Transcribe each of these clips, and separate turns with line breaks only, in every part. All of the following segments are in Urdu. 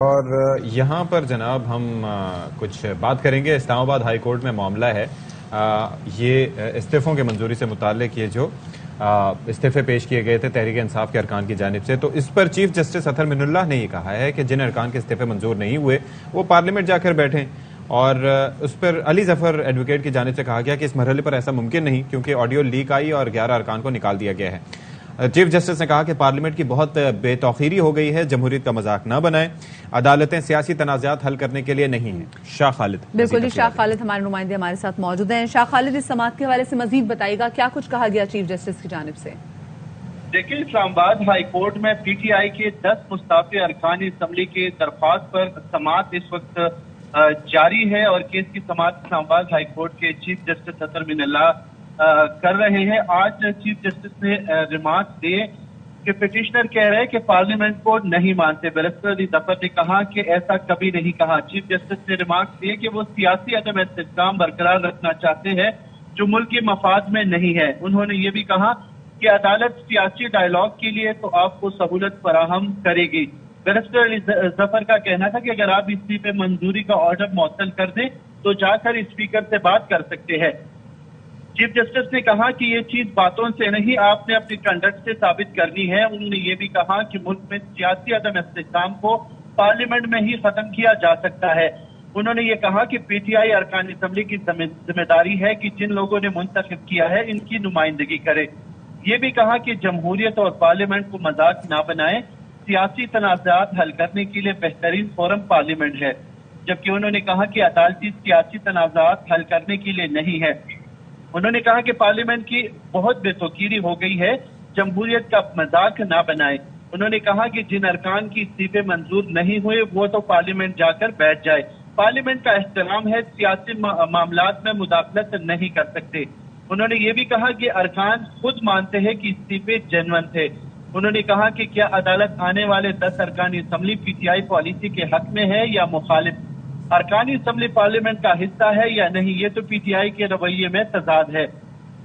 اور یہاں پر جناب ہم کچھ بات کریں گے۔ اسلام آباد ہائی کورٹ میں معاملہ ہے، یہ استعفوں کے منظوری سے متعلق یہ جو استعفے پیش کیے گئے تھے تحریک انصاف کے ارکان کی جانب سے، تو اس پر چیف جسٹس اطہر من اللہ نے یہ کہا ہے کہ جن ارکان کے استعفے منظور نہیں ہوئے وہ پارلیمنٹ جا کر بیٹھیں، اور اس پر علی ظفر ایڈوکیٹ کی جانب سے کہا گیا کہ اس مرحلے پر ایسا ممکن نہیں کیونکہ آڈیو لیک آئی اور 11 ارکان کو نکال دیا گیا ہے۔ چیف جسٹس نے کہا کہ پارلیمنٹ کی بہت بے توقیری ہو گئی ہے، جمہوریت کا مذاق نہ بنائیں، عدالتیں سیاسی تنازعات حل کرنے کے لیے نہیں ہیں۔ شاہ خالد
بالکل جی، شاہ خالد ہمارے نمائندے ہمارے ساتھ موجود ہیں۔ شاہ خالد، اس سماعت کے حوالے سے مزید بتائیے گا، کیا کچھ کہا گیا چیف جسٹس کی جانب سے؟
دیکھیں، اسلام آباد ہائی کورٹ میں پی ٹی آئی کے 10 مستعفی ارکان اسمبلی کی درخواست پر سماعت اس وقت جاری ہے، اور کیس کی سماعت اسلام آباد ہائی کورٹ کے چیف جسٹس اطہر من اللہ کر رہے ہیں۔ آج چیف جسٹس نے ریمارکس دیے کہ پٹیشنر کہہ رہے ہیں کہ پارلیمنٹ کو نہیں مانتے۔ بیرسٹر علی ظفر نے کہا کہ ایسا کبھی نہیں کہا۔ چیف جسٹس نے ریمارکس دیے کہ وہ سیاسی عدم استحکام برقرار رکھنا چاہتے ہیں جو ملک کے مفاد میں نہیں ہے۔ انہوں نے یہ بھی کہا کہ عدالت سیاسی ڈائیلاگ کے لیے تو آپ کو سہولت فراہم کرے گی۔ بیرسٹر علی ظفر کا کہنا تھا کہ اگر آپ استعفے منظوری کا آرڈر معطل کر دیں تو جا کر اسپیکر سے بات کر سکتے ہیں۔ چیف جسٹس نے کہا کہ یہ چیز باتوں سے نہیں، آپ نے اپنی کنڈکٹ سے ثابت کرنی ہے۔ انہوں نے یہ بھی کہا کہ ملک میں سیاسی عدم استحکام کو پارلیمنٹ میں ہی ختم کیا جا سکتا ہے۔ انہوں نے یہ کہا کہ پی ٹی آئی ارکان اسمبلی کی ذمہ داری ہے کہ جن لوگوں نے منتخب کیا ہے ان کی نمائندگی کرے۔ یہ بھی کہا کہ جمہوریت اور پارلیمنٹ کو مذاق نہ بنائیں، سیاسی تنازعات حل کرنے کے لیے بہترین فورم پارلیمنٹ ہے، جبکہ انہوں نے کہا کہ عدالتی سیاسی تنازعات حل کرنے کے لیے نہیں ہے۔ انہوں نے کہا کہ پارلیمنٹ کی بہت بے توقیری ہو گئی ہے، جمہوریت کا مذاق نہ بنائے۔ انہوں نے کہا کہ جن ارکان کی استعفے منظور نہیں ہوئے وہ تو پارلیمنٹ جا کر بیٹھ جائے۔ پارلیمنٹ کا احترام ہے، سیاسی معاملات میں مداخلت نہیں کر سکتے۔ انہوں نے یہ بھی کہا کہ ارکان خود مانتے ہیں کہ استعفے جینون تھے۔ انہوں نے کہا کہ کیا عدالت آنے والے 10 ارکان assembly P T I policy کے حق میں ہے یا مخالف؟ ارکانی اسمبلی پارلیمنٹ کا حصہ ہے یا نہیں، یہ تو پی ٹی آئی کے رویے میں تضاد ہے۔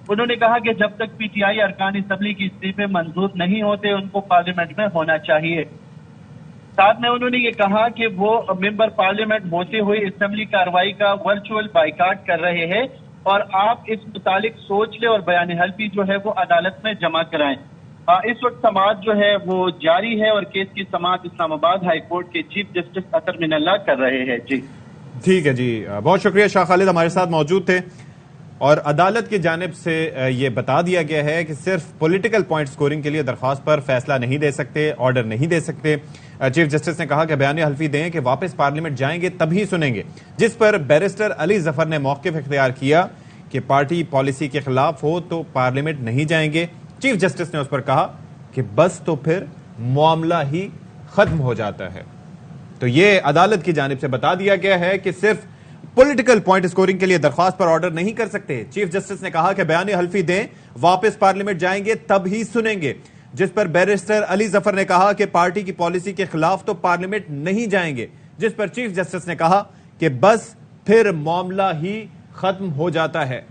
انہوں نے کہا کہ جب تک پی ٹی آئی ارکان اسمبلی کی استعفے منظور نہیں ہوتے ان کو پارلیمنٹ میں ہونا چاہیے۔ ساتھ میں انہوں نے یہ کہا کہ وہ ممبر پارلیمنٹ ہوتے ہوئے اسمبلی کارروائی کا ورچوئل بائیکاٹ کر رہے ہیں، اور آپ اس متعلق سوچ لیں اور بیان حلفی جو ہے وہ عدالت میں جمع کرائیں۔ اس وقت سماعت جو ہے وہ جاری ہے، اور کیس کی سماعت اسلام آباد ہائی کورٹ کے چیف جسٹس اطہر من اللہ کر رہے ہیں۔ جی
ٹھیک ہے جی، بہت شکریہ شاہ خالد ہمارے ساتھ موجود تھے۔ اور عدالت کی جانب سے یہ بتا دیا گیا ہے کہ صرف پولیٹیکل پوائنٹ سکورنگ کے لیے درخواست پر فیصلہ نہیں دے سکتے، آرڈر نہیں دے سکتے۔ چیف جسٹس نے کہا کہ بیان حلفی دیں کہ واپس پارلیمنٹ جائیں گے تبھی سنیں گے، جس پر بیرسٹر علی ظفر نے موقف اختیار کیا کہ پارٹی پالیسی کے خلاف ہو تو پارلیمنٹ نہیں جائیں گے۔ چیف جسٹس نے اس پر کہا کہ بس تو پھر معاملہ ہی ختم ہو جاتا ہے۔ تو یہ عدالت کی جانب سے بتا دیا گیا ہے کہ صرف پولیٹیکل پوائنٹ سکورنگ کے لیے درخواست پر آرڈر نہیں کر سکتے۔ چیف جسٹس نے کہا کہ بیان حلفی دیں، واپس پارلیمنٹ جائیں گے تب ہی سنیں گے، جس پر بیرسٹر علی ظفر نے کہا کہ پارٹی کی پالیسی کے خلاف تو پارلیمنٹ نہیں جائیں گے، جس پر چیف جسٹس نے کہا کہ بس پھر معاملہ ہی ختم ہو جاتا ہے۔